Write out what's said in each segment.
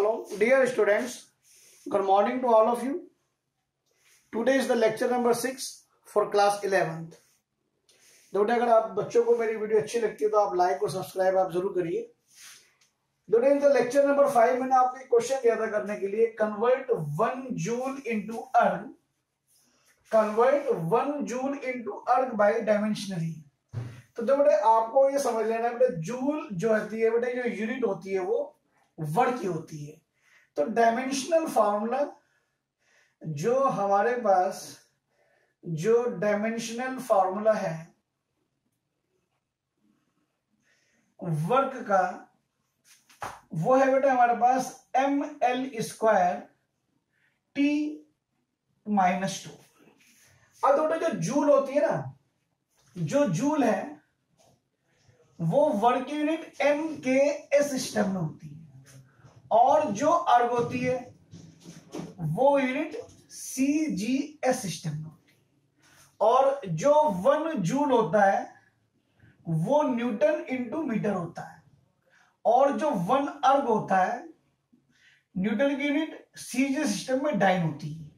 So, dear students, good morning to all of you. Today is the lecture number 6 for class 11th. दोस्तों, अगर आप बच्चों को मेरी वीडियो अच्छी लगती है तो आप लाइक और सब्सक्राइब आप जरूर करिए. दोस्तों, इन द लेक्चर नंबर 5 मैंने आपको एक क्वेश्चन दिया था करने के लिए. कन्वर्ट 1 जूल इनटू अर्ग. कन्वर्ट 1 जूल इनटू अर्ग बाय डायमेंशनली. तो बेटे आपको ये समझ लेना है बेटे, जूल जो होती है बेटे, जो यूनिट होती है वो वर्ग की होती है. तो डायमेंशनल फार्मूला जो हमारे पास जो डायमेंशनल फार्मूला है वर्ग का, वो है बेटा हमारे पास ml² t -2. अब बेटा जो जूल होती है ना, जो जूल है वो वर्ग की यूनिट m के s सिस्टम में होती है, और जो अर्ग होती है वो यूनिट CGS सिस्टम में होती है. और जो 1 जूल होता है वो न्यूटन इंटू मीटर होता है, और जो 1 अर्ग होता है न्यूटन की यूनिट CGS सिस्टम में डाइन होती है,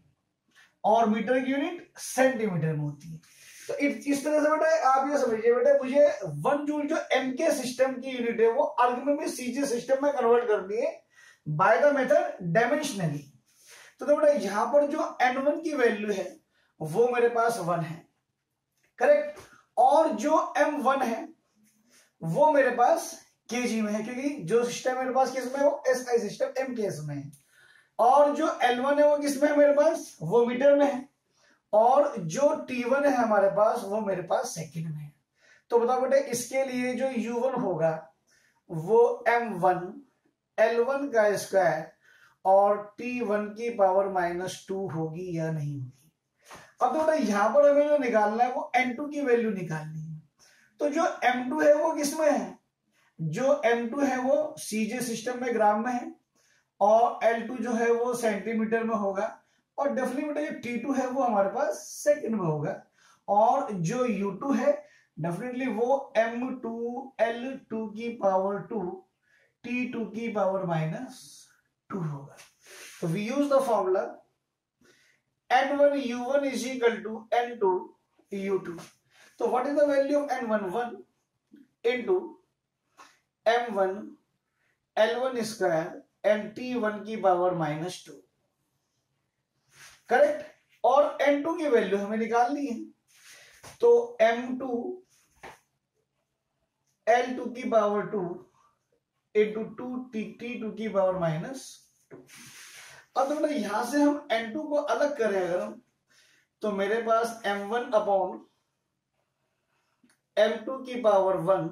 और मीटर की यूनिट सेंटीमीटर में होती है. तो इस तरह से बेटा आप ये समझिए बेटा, मुझे 1 जूल जो m के सिस्टम की यूनिट है वो अर्ग में भी CGS सिस्टम में कन्वर्ट करनी है बाय द मेथड डायमेंशनली. तो बेटा यहां पर जो n1 की वैल्यू है वो मेरे पास 1 है, करेक्ट. और जो m1 है वो मेरे पास kg में है, क्योंकि जो सिस्टम मेरे पास किस में है वो SI सिस्टम MKS में है. और जो L1 है वो किस में है मेरे पास, वो मीटर में है. और जो T1 है हमारे पास वो मेरे पास सेकंड में है. तो बताओ बेटे इसके लिए जो U1 होगा वो m1 L1 का स्क्वायर और T1 की पावर -2 होगी या नहीं होगी. अब तो बेटा यहां पर हमें जो निकालना है वो n2 की वैल्यू निकालनी है. तो जो m2 है वो किस में है, जो m2 है वो CGS सिस्टम में ग्राम में है, और L2 जो है वो सेंटीमीटर में होगा, और डेफिनेटली जो T2 है वो हमारे पास सेकंड में होगा, और जो U2 है डेफिनेटली वो m2 L2 की पावर 2 T2 की पावर -2 होगा. तो we use the formula n1 u1 is equal to n2 u2. तो what is the value of n1? 1 into m1 L1 square and T1 की पावर -2, करेक्ट. और n2 की value हमें निकालनी है. तो m2 L2 की पावर 2 into 2 T2 की पावर -2. अब तो बेटा यहां से हम n2 को अलग करें अगर हम, तो मेरे पास m1 अपॉन m2 की पावर 1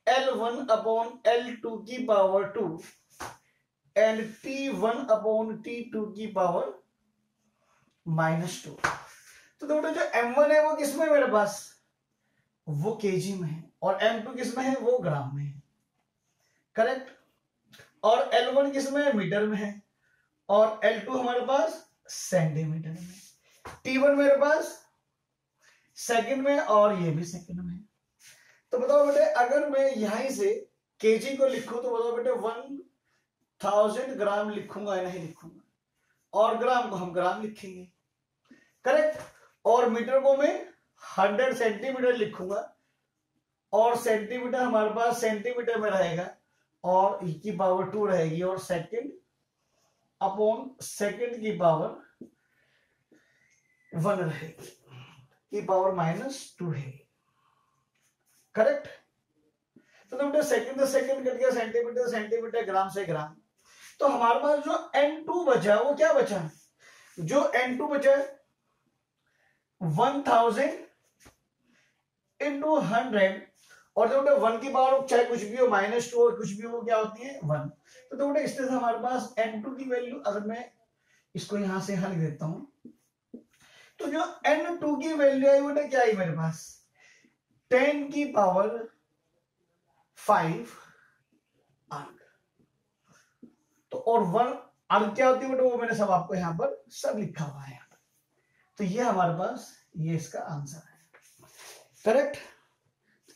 L1 अपॉन L2 की power 2 and T1 upon T2 की पावर -2. तो बेटा जो m1 है वो किस में है मेरे पास, वो kg में है, और m2 किस में है वो ग्राम में है, करेक्ट. और L1 किस में है, मीटर में है, और L2 हमारे पास सेंटीमीटर में. T1 मेरे पास सेकंड में, और ये भी सेकंड में. तो बताओ बेटे अगर मैं यहीं से kg को लिखूं तो बताओ बेटे 1000 ग्राम लिखूंगा या नहीं लिखूंगा, और ग्राम को हम ग्राम लिखेंगे, करेक्ट. और मीटर को मैं 100 सेंटीमीटर लिखूंगा, और सेंटीमीटर हमारे पास सेंटीमीटर में रहेगा, और e की पावर 2 रहेगी, और सेकंड अपॉन सेकंड की पावर 1 रहेगी, की पावर -2 है, करेक्ट. तो बेटा सेकंड से सेकंड कट गया, सेंटीमीटर सेंटीमीटर, ग्राम से ग्राम. तो हमारे पास जो n2 बचा वो क्या बचा, जो n2 बचा 1000 into 100, और जो बेटा 1 की पावर चाहे कुछ भी हो, -2 हो, कुछ भी हो, क्या होती है 1. तो बेटा इस तरह से हमारे पास n2 की वैल्यू, अगर मैं इसको यहां से हल देता हूं तो जो n2 की वैल्यू आई बेटा क्या आई मेरे पास 10 की पावर 5 अर्ग. तो और 1 अर्ग क्या होती है बेटा वो मैंने सब आपको यहां पर सब लिखा हुआ है. तो ये हमारे पास ये इसका आंसर है, करेक्ट.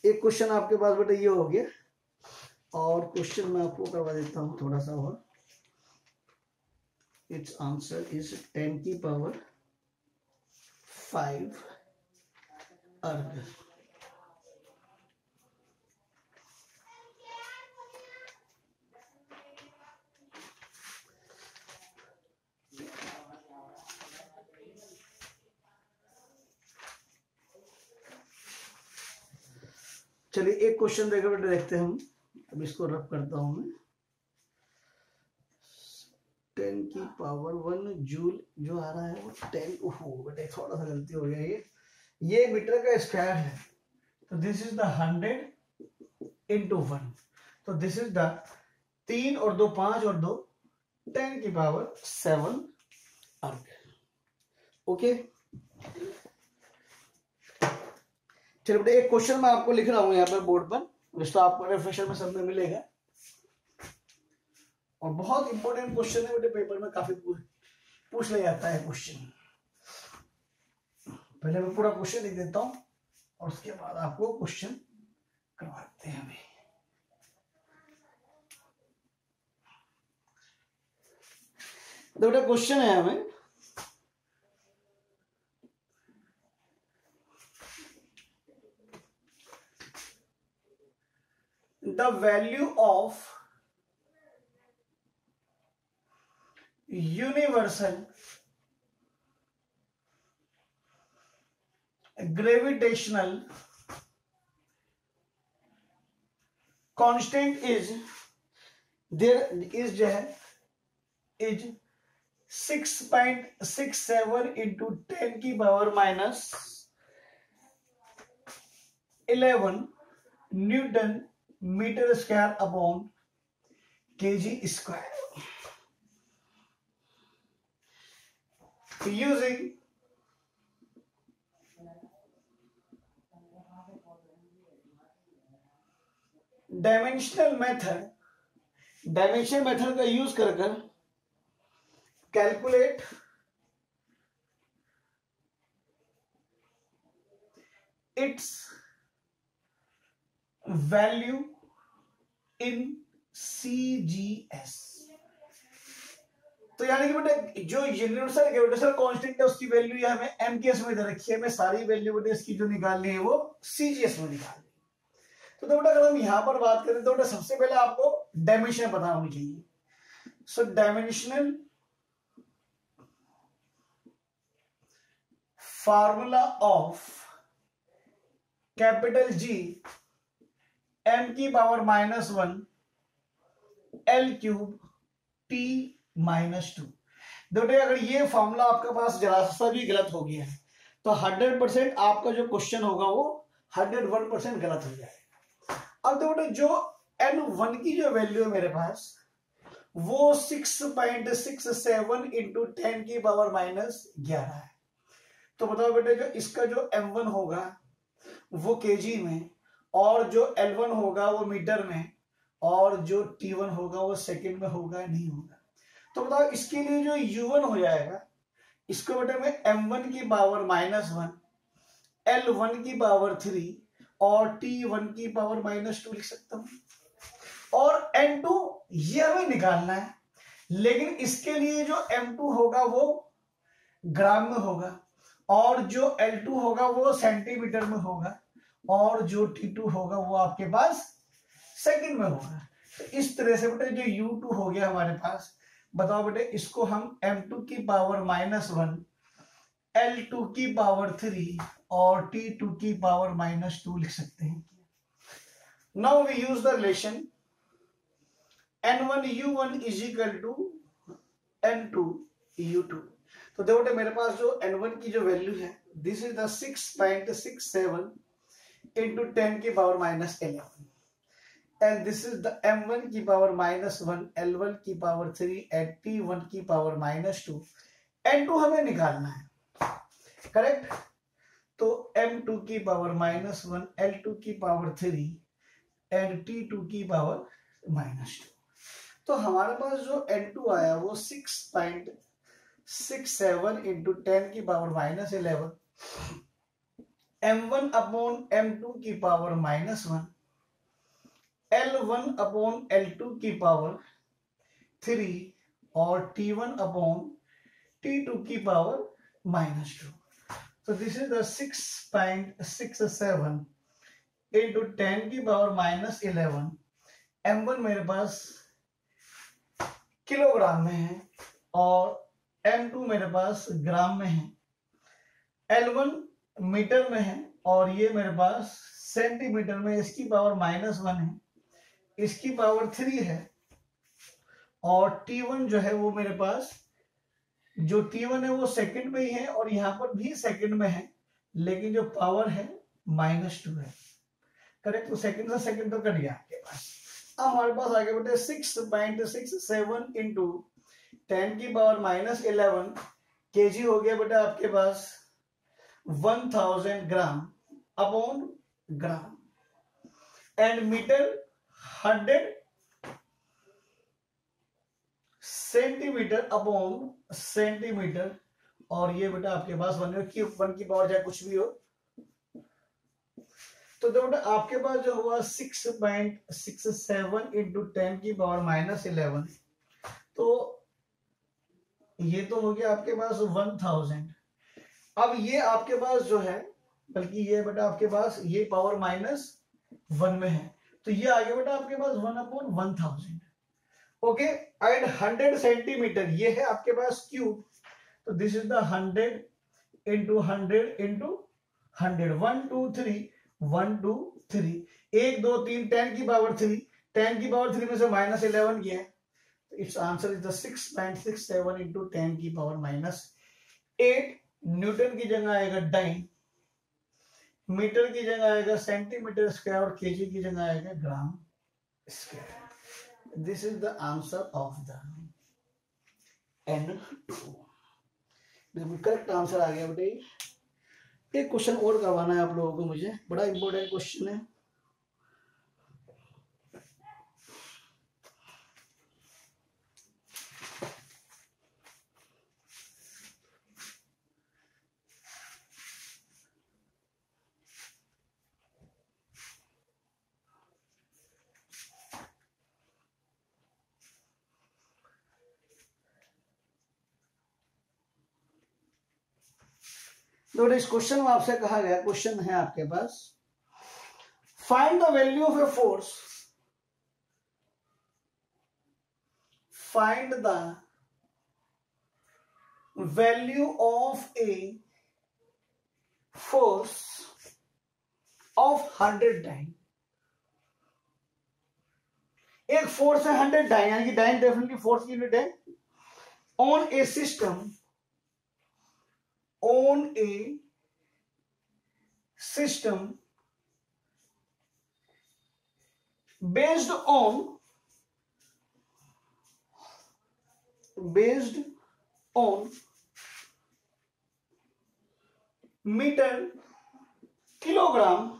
एक क्वेश्चन आपके पास बेटा ये हो गया, और क्वेश्चन मैं आपको करवा देता हूं थोड़ा सा और. इट्स आंसर इज 10 की पावर 5 अर्ग। चलिए एक क्वेश्चन देखो बेटे, देखते हैं हम। अब इसको रब करता हूं मैं। 10 की पावर 1 जूल जो आ रहा है वो 10, ओहो बेटे थोड़ा सा गलती हो गया। ये मीटर का स्क्वायर है, तो दिस इज द 100 इंटू 1, तो दिस इज द 3 और 2 5 और 2 10 की पावर 7 अर्ग। ओके, चलिए बेटे एक क्वेश्चन मैं आपको लिख रहा हूं यहाँ पर बोर्ड पर, जिसको आपको रेफ्रेशर में सब में मिलेगा, और बहुत इंपॉर्टेंट क्वेश्चन है बेटे, पेपर में काफी पूछ लिया जाता है क्वेश्चन। पहले मैं पूरा क्वेश्चन लिख देता हूं और उसके बाद आपको क्वेश्चन करवाते हैं। अभी तो बेटा क्वेश्चन है हमें, the value of universal gravitational constant is there is जो है is 6.67 into 10 की power minus 11 newton metre square upon kg square. Using dimensional method का यूज कर calculate its value in CGS। तो यानी कि बेटे जो यूनिवर्सल ग्रेविटेशनल कांस्टेंट है उसकी वैल्यू यहां हमें MKS में दे रखी है, मैं सारी वैल्यू बेटे इसकी जो निकालनी है वो CGS में निकालनी है। तो बेटा अगर हम यहां पर बात करें तो बेटा सबसे पहले आपको डायमेंशन पता होनी चाहिए। So dimensional formula of capital G m की पावर -1 L³ T -2। देखो अगर ये फॉर्मूला आपके पास जरा सा भी गलत हो गया है तो 100% आपका जो क्वेश्चन होगा वो 101% गलत हो जाएगा। अब देखो जो N1 की जो वैल्यू है मेरे पास वो 6.67 इंटू 10 की पावर -11 है। तो बताओ बेटे जो इसका जो M1 होगा वो kg में, और जो L1 होगा वो मीटर में, और जो T1 होगा वो सेकंड में होगा नहीं होगा। तो बताओ इसके लिए जो U1 हो जाएगा इसको बेटे मैं M1 की पावर -1 L1 की पावर 3 और T1 की पावर -2 लिख सकता हूं। और N2 ये हमें निकालना है, लेकिन इसके लिए जो M2 होगा वो ग्राम में होगा, और जो L2 होगा वो सेंटीमीटर में होगा, और जो T2 होगा वो आपके पास सेकंड में होगा। तो इस तरह से बेटे जो U2 हो गया हमारे पास, बताओ बेटे इसको हम M2 की पावर -1 L2 की पावर 3 और T2 की पावर -2 लिख सकते हैं। Now we use the relation N1U1 is equal to N2U2। तो देखो बेटे मेरे पास जो N1 की जो वैल्यू है दिस इज द 6.67 इंटू 10 की power -11 and this is the M1 की पावर -1 L1 की पावर 3 एंड T1 की पावर -2। N2 हमें निकालना है, करेक्ट। तो M2 की पावर -1 L2 की पावर 3 एंड T2 की पावर -2। तो हमारे पास जो N2 आया वो 6.67 इंटू 10 की पावर -11 M1 अपॉन M2 की पावर -1 L1 अपॉन L2 की पावर 3 और T1 अपॉन T2 की पावर -2। तो दिस इज द 6.67 इंटू 10 की पावर -11। M1 मेरे पास किलोग्राम में है और M2 मेरे पास ग्राम में है। L1 मीटर में है और ये मेरे पास सेंटीमीटर में, इसकी पावर -1 है, इसकी पावर 3 है। और T1 जो है वो मेरे पास, जो T1 है वो सेकंड में ही है और यहां पर भी सेकंड में है, लेकिन जो पावर है -2 है। करेक्ट, तो सेकंड से सेकंड तो कट गया आपके पास। अब हमारे पास आगे बेटे 6.67 इंटू 10 की पावर -11 केजी हो गया बेटा आपके पास 1000 gram upon gram, and metre 100 centimetre upon centimetre, और ये बेटा आपके पास 1 की पावर चाहे कुछ भी हो। तो बेटा आपके पास जो हुआ 6.67 इंटू 10 की पावर -11, तो ये तो हो गया आपके पास 1000। अब ये आपके पास जो है, बल्कि ये बेटा आपके पास ये पावर -1 में है, तो ये आ गया बेटा आपके पास 1/1000। ओके, एंड 100 सेंटीमीटर ये है आपके पास क्यूब, तो this is the 100 into 100 into 100, 1 2 3 1 2 3 1 2 3 10 की पावर 3, 10 की पावर 3 में से -11 किया है, तो it's answer is the 6.67 into 10 की पावर -8। न्यूटन की जगह आएगा डाइन, मीटर की जगह आएगा सेंटीमीटर स्क्वायर और केजी की जगह आएगा gram square. This is the answer of the N2। बिल्कुल करेक्ट आंसर आ गया बेटे। एक क्वेश्चन और करवाना है आप लोगों को मुझे, बड़ा इंपॉर्टेंट क्वेश्चन है। तो इस क्वेश्चन में आपसे कहा गया, क्वेश्चन है आपके पास, find the value of a force, find the value of a force of 100 dyne. एक फोर्स है 100 डाइन, यानी कि डाइन डेफिनेटली फोर्स की यूनिट है, on a system, on a system based on meter, kilogram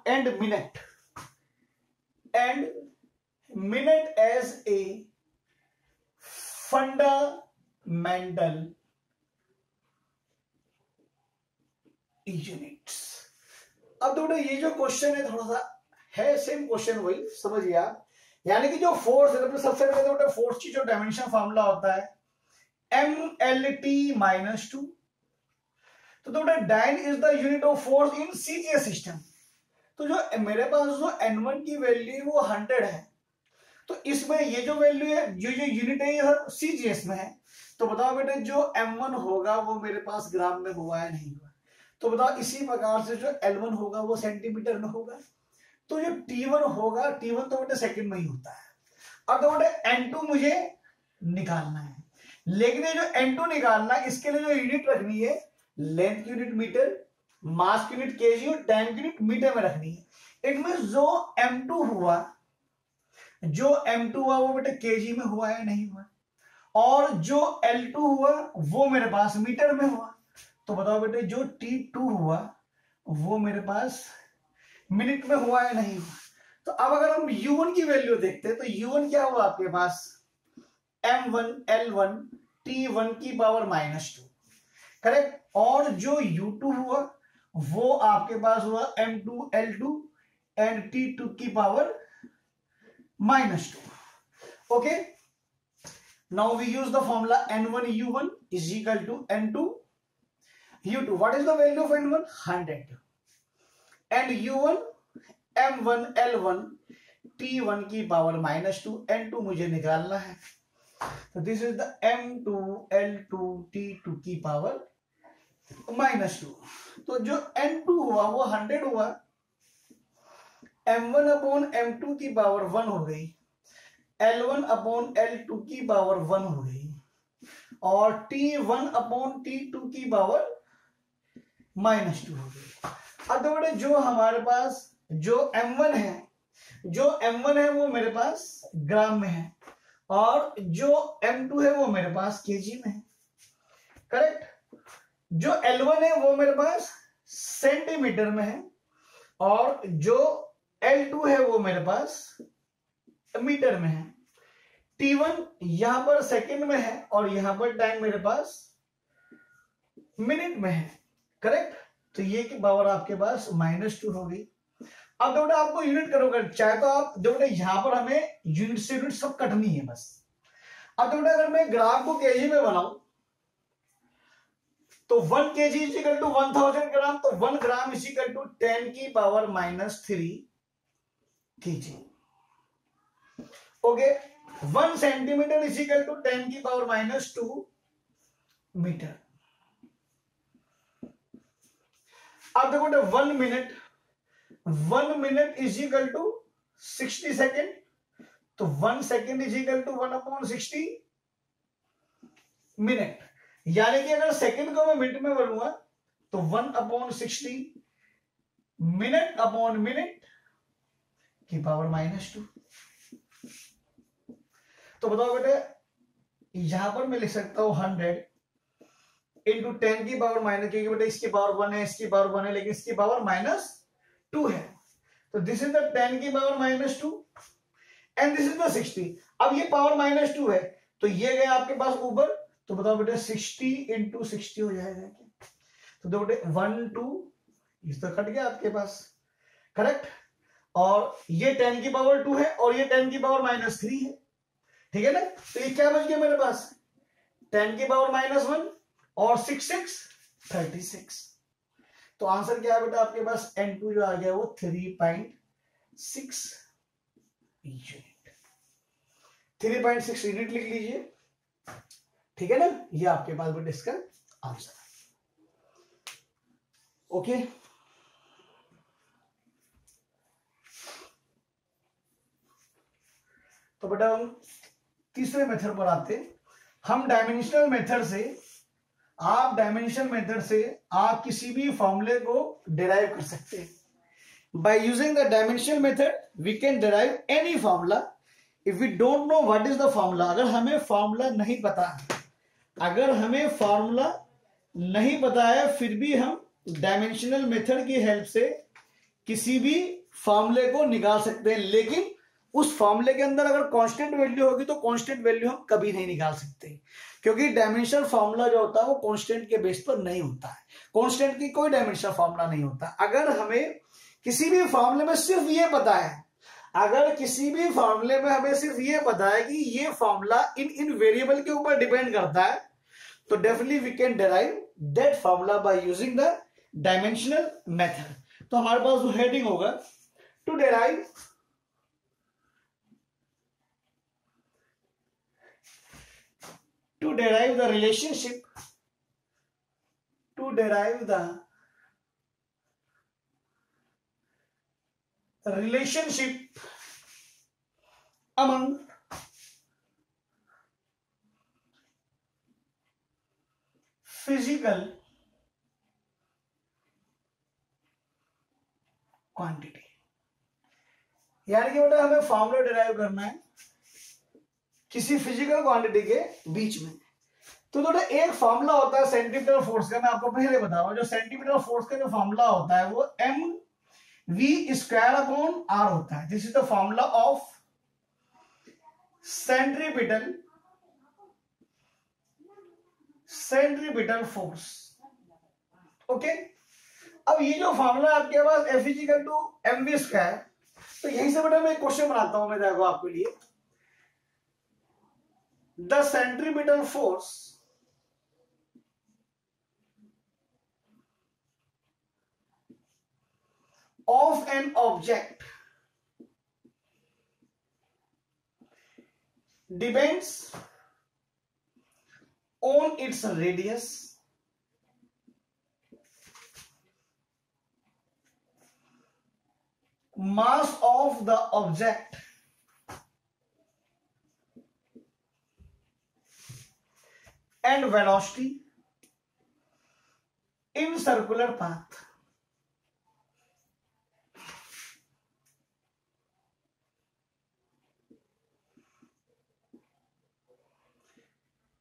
and minute as a fundamental units. अब थोड़ा ये जो क्वेश्चन है थोड़ा सा है सेम क्वेश्चन, वही समझिए आप, यानी कि जो फोर्स है, सबसे पहले फोर्स की जो डायमेंशन फॉर्मूला होता है MLT-2, तो dyne is the unit of force in CGS system. तो जो मेरे पास जो N1 की वैल्यू वो 100 है, तो इसमें ये जो वैल्यू है, जो यूनिट है ये सीजीएस में है, तो बताओ बेटे जो M1 होगा वो मेरे पास ग्राम में हुआ है नहीं हुआ, तो बताओ इसी प्रकार से जो L1 होगा वो सेंटीमीटर में होगा, तो जो T1 होगा, T1 तो बेटे सेकंड में ही होता है। अब तो बेटे N2 मुझे निकालना है, लेकिन ये जो N2 निकालना है इसके लिए जो यूनिट रखनी है, length unit metre, mass unit kg और टाइम यूनिट मीटर में रखनी है। इट मींस जो M2 हुआ वो बेटे केजी में हुआ है नहीं हुआ, और जो L2 हुआ वो मेरे पास मीटर में हुआ, तो बताओ बेटे जो T2 हुआ वो मेरे पास मिनट में हुआ है नहीं हुआ। तो अब अगर हम U1 की वैल्यू देखते हैं, तो U1 क्या हुआ आपके पास M1 L1 T1 की पावर -2, करेक्ट, और जो U2 हुआ वो आपके पास हुआ M2 L2 एंड T2 की power -2. Okay, now we use the formula N1 U1 is equal to N2 U2. What is the value of N1? 100. And U1 M1 L1 T1 की power -2, N2 मुझे निकालना है, तो this is the M2 L2 T2 की power -2. तो जो N2 हुआ वो 100 हुआ, M1 अपॉन M2 की पावर 1 हो गई, L1 अपॉन L2 की पावर 1 हो गई, और T1 अपॉन T2 की पावर -2 हो गई. अब देखो जो हमारे पास जो M1 है वो मेरे पास ग्राम में है, और जो M2 है वो मेरे पास केजी में है. करेक्ट. जो L1 है वो मेरे पास सेंटीमीटर में है, और जो L2 है वो मेरे पास मीटर में है. T1 यहां पर सेकंड में है, और यहां पर टाइम मेरे पास मिनट में है. करेक्ट. तो ये की पावर आपके पास -2 हो गई. अब देखो आपको यूनिट करोगे, चाहे तो आप देखो यहां पर हमें यूनिट से यूनिट सब कटनी है बस. अब देखो अगर मैं ग्राम को केजी में बनाऊं तो 1 kg is equal to 1000 gram, तो 1 ग्राम इज इक्वल टू 10 की power -3 kg. Okay. 1 centimetre is equal to 10 की पावर -2 मीटर. अब देखो 1 minute is equal to 60 second, तो 1 second is equal to 1/60 minute. यानी कि अगर सेकेंड को मैं मिनट में बोलूंगा तो 1/60 मिनट अपॉन मिनट की पावर -2. तो बताओ बेटे, यहां पर मैं लिख सकता हूं 100 इंटू 10 की पावर माइनस, क्योंकि बेटे इसकी पावर 1 है, इसकी पावर 1 है, लेकिन इसकी पावर -2 है. तो दिस इज द 10 की power -2 and this is the 60. अब ये पावर -2 है, तो ये गया आपके पास ऊपर. तो बताओ बेटे 60 इंटू 60 हो जाएगा क्या? तो देखो बेटे 1 2 इस तो कट गया आपके पास. करेक्ट. और ये 10 की पावर 2 है, और ये 10 की पावर -3 है. ठीक है ना. तो ये क्या बच गया मेरे पास? 10 की पावर -1 और 6 36. तो आंसर क्या है बेटा आपके पास? N2 जो आ गया वो 3.6 यूनिट. 3.6 यूनिट लिख लीजिए. ठीक है ना. ये आपके पास बेटा इसका आंसर है. ओके. तो बेटा हम तीसरे मेथड पर आते हैं. हम डायमेंशनल मेथड से आप किसी भी फॉर्मूले को डिराइव कर सकते हैं. By using the dimensional method we can derive any formula if we don't know what is the formula. अगर हमें फॉर्मूला नहीं पता है, फिर भी हम डायमेंशनल मेथड की हेल्प से किसी भी फॉर्मूले को निकाल सकते हैं. लेकिन उस फॉर्मूले के अंदर अगर कांस्टेंट वैल्यू होगी तो कांस्टेंट वैल्यू हम कभी नहीं निकाल सकते, क्योंकि डायमेंशनल फॉर्मूला जो होता है वो कांस्टेंट के बेस पर नहीं होता है. कांस्टेंट की कोई डायमेंशनल फॉर्मूला नहीं होता. अगर हमें किसी भी फॉर्मूले में सिर्फ ये पता है, कि ये फॉर्मूला इन वेरिएबल के ऊपर डिपेंड करता है, तो definitely we can derive that formula by using the dimensional method. तो हमारे पास जो हेडिंग होगा to derive the relationship among physical quantity. यानी कि बेटा हमें फॉर्मूला डिराइव करना है किसी फिजिकल क्वांटिटी के बीच में. तो बेटा एक फॉर्मूला होता है सेंटीमीटर फोर्स का. मैं आपको पहले बता रहा हूं, जो सेंटीमीटर फोर्स का जो फॉर्मूला होता है वो mv²/r होता है. This is the formula of centripetal force. Okay. अब ये जो फॉर्मूला आपके पास F = mv², तो यहीं से बेटा मैं एक क्वेश्चन बनाता हूं, मैं देखो आपके लिए। The centripetal force of an object depends on its radius, mass of the object, and velocity in circular path.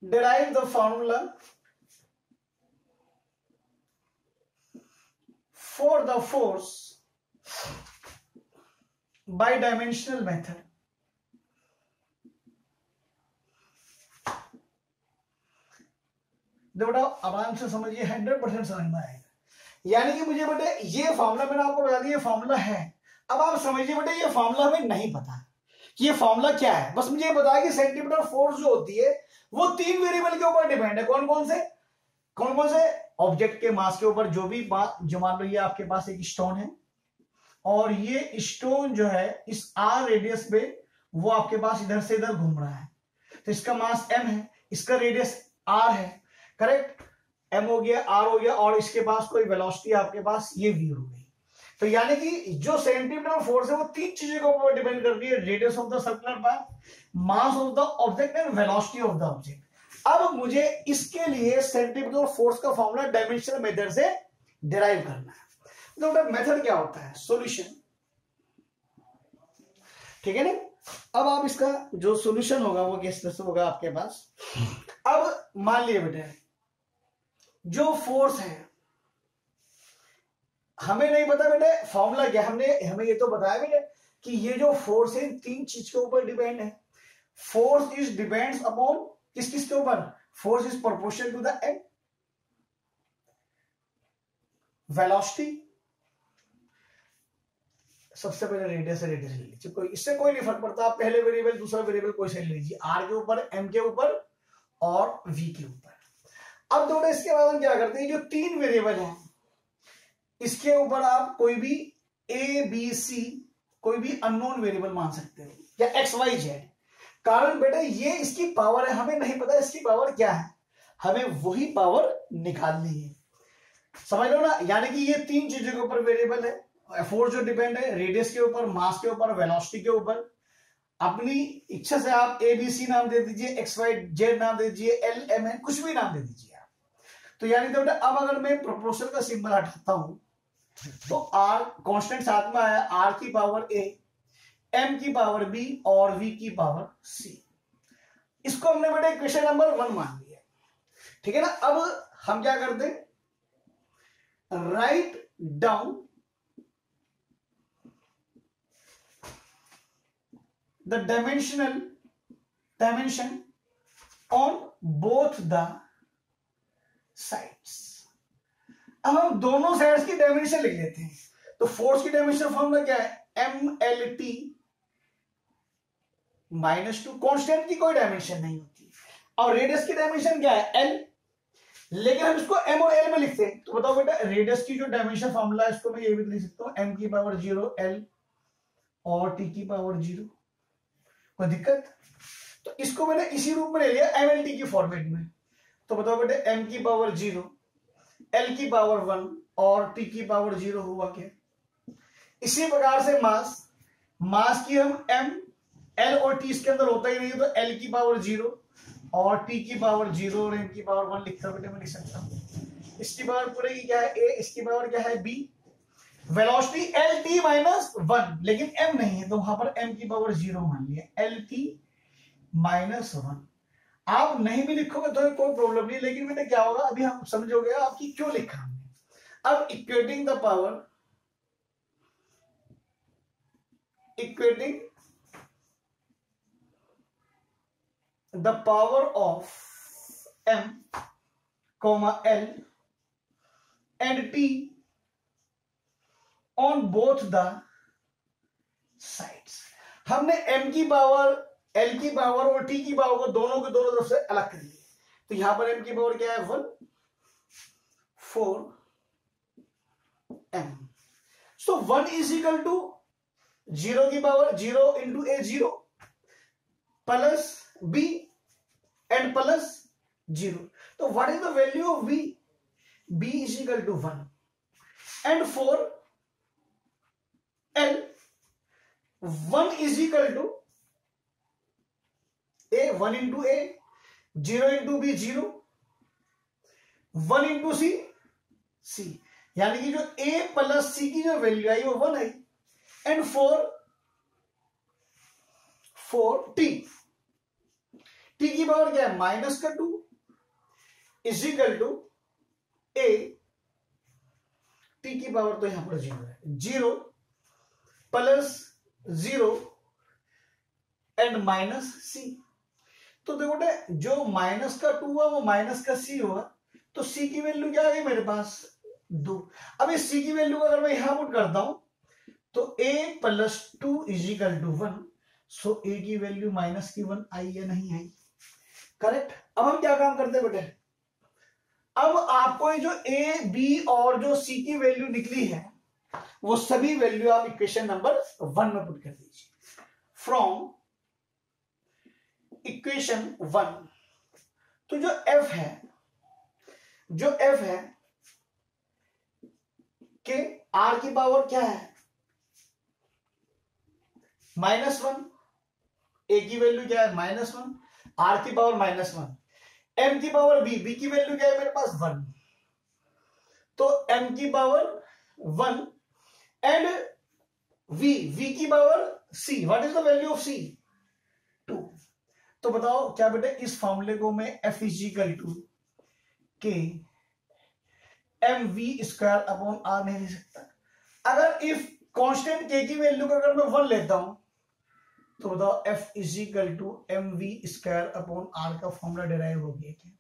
Derive the formula for the force by dimensional method. बेटा आराम से समझिए, 100% समझ में आएगा। यानी कि मुझे बेटे ये फॉर्मूला मैंने आपको बता दिया, फॉर्मूला है। अब आप समझिए बेटे ये फॉर्मूला हमें नहीं पता कि ये फॉर्मूला क्या है, बस मुझे ये पता है कि सेंटीमीटर फोर्स जो होती है वो 3 वेरिएबल के ऊपर डिपेंड है। कौन कौन से? ऑब्जेक्ट के मास के ऊपर, जो भी बात, जो मान लो ये आपके पास एक स्टोन है और ये स्टोन जो है इस आर रेडियस पे वो आपके पास इधर से इधर घूम रहा है, तो इसका मास m है, इसका रेडियस r है, करेक्ट। m हो गया, r हो गया, और इसके पास कोई वेलोसिटी आपके पास ये v हो गई। तो यानी कि जो सेंटीमीटर फोर्स है वो 3 चीजों के ऊपर डिपेंड करती है, radius of the circular path, mass of the object and velocity of the object. अब मुझे इसके लिए सेंटीमीटर फोर्स का फॉर्मूला डायमेंशनल मेथड से डिराइव करना है। तो मेथड क्या होता है? सॉल्यूशन, ठीक है ना। अब आप इसका जो सॉल्यूशन होगा वो किस तरह से होगा आपके पास। अब मान लिया बेटे जो फोर्स है, हमें नहीं पता बेटे फॉर्मूला क्या, हमें ये तो बताया बेटे कि ये जो फोर्स है 3 चीज के ऊपर डिपेंड है। फोर्स इज डिपेंड्स अपॉन किस के ऊपर? Force is proportional to the M, velocity, सबसे पहले रेडियस ले लीजिए, कोई इससे कोई नहीं फर्क पड़ता, आप पहले वेरिएबल दूसरा वेरिएबल कोई से ले लीजिए, आर के ऊपर, एम के ऊपर और वी के ऊपर। अब थोड़ा इसके बाद हम क्या करते हैं, जो 3 वेरिएबल हैं इसके ऊपर आप कोई भी ए बी सी कोई भी अननोन वेरिएबल मान सकते हो, या एक्स वाई जेड। कारण बेटा ये इसकी पावर है, हमें नहीं पता इसकी पावर क्या है, हमें वही पावर निकालनी है, समझ लो ना। यानी कि ये 3 चीजों के ऊपर वेरिएबल है, फोर्स जो डिपेंड है रेडियस के ऊपर, मास के ऊपर, वेलोसिटी के ऊपर। अपनी इच्छा से आप ए बी सी नाम दे दीजिए, एक्स वाई जेड नाम दे दीजिए, एल एम एन कुछ भी नाम दे दीजिए आप। तो यानी तो बेटा अब अगर मैं प्रोपोर्शनल का सिंबल हटाता हूं तो आर कांस्टेंट साथ में आया, आर की पावर ए, एम की पावर बी और वी की पावर सी। इसको हमने बेटा इक्वेशन नंबर 1 मान लिया, ठीक है ना। अब हम क्या करते हैं, write down the dimension on both the sides. अब हम दोनों साइड्स की डायमेंशन लिख लेते हैं। तो फोर्स की डायमेंशन फॉर्मूला क्या है, MLT -2, कांस्टेंट की कोई डायमेंशन नहीं होती, और रेडियस की डायमेंशन क्या है, L, लेकिन हम इसको M और L में लिखते हैं। तो बताओ बेटा रेडियस की जो डायमेंशन फॉर्मूला है इसको मैं ये भी लिख सकता हूं, M की पावर 0 L और T की पावर 0। कोई दिक्कत? तो इसको मैंने इसी रूप में ले लिया MLT की फॉर्मेट में। तो बताओ बेटे M की पावर 0, L की पावर 1 और T की पावर 0 हुआ क्या। इसी प्रकार से मास की हम M, L और T इसके अंदर होता ही नहीं है, तो L की पावर 0 और T की पावर 0 और M की पावर 1 लिखता बेटे मैं लिख सकता हूं। इसकी पावर पूरे की क्या है A, इसकी पावर क्या है B। वेलोसिटी LT -1, लेकिन M नहीं है तो वहां पर M की पावर 0 मान लिया, LT -1। आप नहीं भी लिखोगे तो कोई प्रॉब्लम नहीं, लेकिन बेटे क्या होगा अभी हम समझोगे आपकी क्यों लिखा हमने। अब equating the power of M, L and T on both the हमने m की पावर, l की पावर और t की पावर को दोनों के दोनों तरफ से अलग कर दिए। तो यहां पर m की पावर क्या है 1, 4m। So 1 is equal to 0 की power 0 into a 0 plus b and plus 0। तो what is the value of b? b is equal to 1 and for l 1 is equal to a, 1 into a, 0 into b 0, 1 into c, c, यानी कि जो a plus c की जो value आई वो 1 आई। And for t की power क्या है माइनस का 2 is equal to a, t की पावर तो यहां पर 0 है, 0 प्लस 0 एंड माइनस c। तो देखो बेटे जो माइनस का 2 हुआ वो माइनस का c हुआ, तो c की वैल्यू क्या आ गई मेरे पास 2। अब इस c की वैल्यू को अगर मैं यहां पुट करता हूं तो a plus 2 is equal to 1। So a की वैल्यू माइनस की 1 आई या नहीं आई? करेक्ट। अब हम क्या काम करते हैं बेटे, अब आपको जो a, b और जो c की वैल्यू निकली है वो सभी वैल्यू आप इक्वेशन नंबर 1 में पुट कर दीजिए। फ्रॉम इक्वेशन 1 तो जो f है कि r की पावर क्या है -1, a की वैल्यू क्या है -1, r की पावर -1, m की पावर b की वैल्यू क्या है मेरे पास 1, तो m की पावर 1 एंड v की power c। What is the value of c? 2। तो बताओ क्या बेटे इस फॉर्मूले को मैं f is equal to k mv square upon r नहीं लिख सकता? अगर इफ कांस्टेंट k की वैल्यू को अगर मैं 1 लेता हूं तो बताओ f is equal to mv square upon r का फॉर्मूला डिराइव हो गया क्या?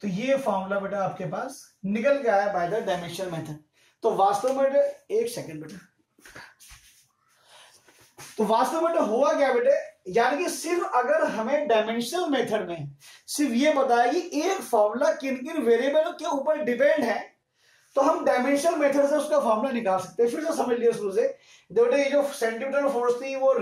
तो ये फॉर्मूला बेटा आपके पास निकल गया है बाय द डायमेंशनल मेथड। तो वास्तव में एक सेकंड बेटा, तो वास्तव में हुआ क्या बेटे, यानी कि सिर्फ अगर हमें डायमेंशनल मेथड में सिर्फ ये बताया कि एक फॉर्मूला किन किन वेरिएबल के ऊपर डिपेंड है तो हम डायमेंशनल मेथड से उसका फॉर्मूला निकाल सकते हैं। फिर से समझ लिया शुरू से, बेटे ये जो सेंटीमीटर फोर्स थी वो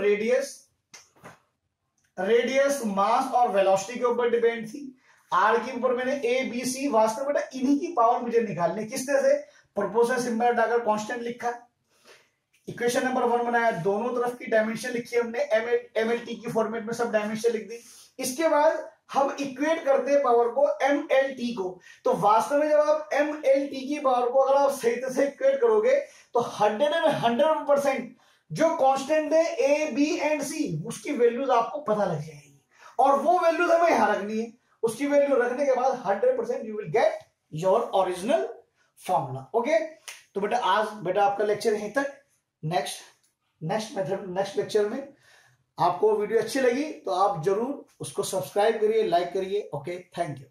रेडियस मास और वेलोसिटी के ऊपर डिपेंड थी। आर के ऊपर मैंने ए बी सी, वास्तव में इन्हीं की पावर मुझे निकालनी, किस तरह से प्रोपोर्शनल सिंबल हटाकर कांस्टेंट लिखा, इक्वेशन नंबर 1 बनाया, दोनों तरफ की डायमेंशन लिखी हमने एम एल टी की फॉर्मेट में सब डायमेंशन लिख दी। इसके बाद हम इक्वेट करते हैं पावर को एम एल टी को। तो वास्तव में जब आप एम एल टी की पावर को अगर आप सही तरह से इक्वेट करोगे तो 100% जो कांस्टेंट है ए बी एंड सी उसकी वैल्यूज आपको पता लग जाएगी, और वो वैल्यूज हमें यहां रखनी है। उसकी वैल्यू रखने के बाद 100% you will get your original formula. Okay, तो बेटा आपका लेक्चर यहीं तक। नेक्स्ट लेक्चर में आपको वीडियो अच्छी लगी तो आप जरूर उसको सब्सक्राइब करिए, लाइक करिए। Okay, thank you.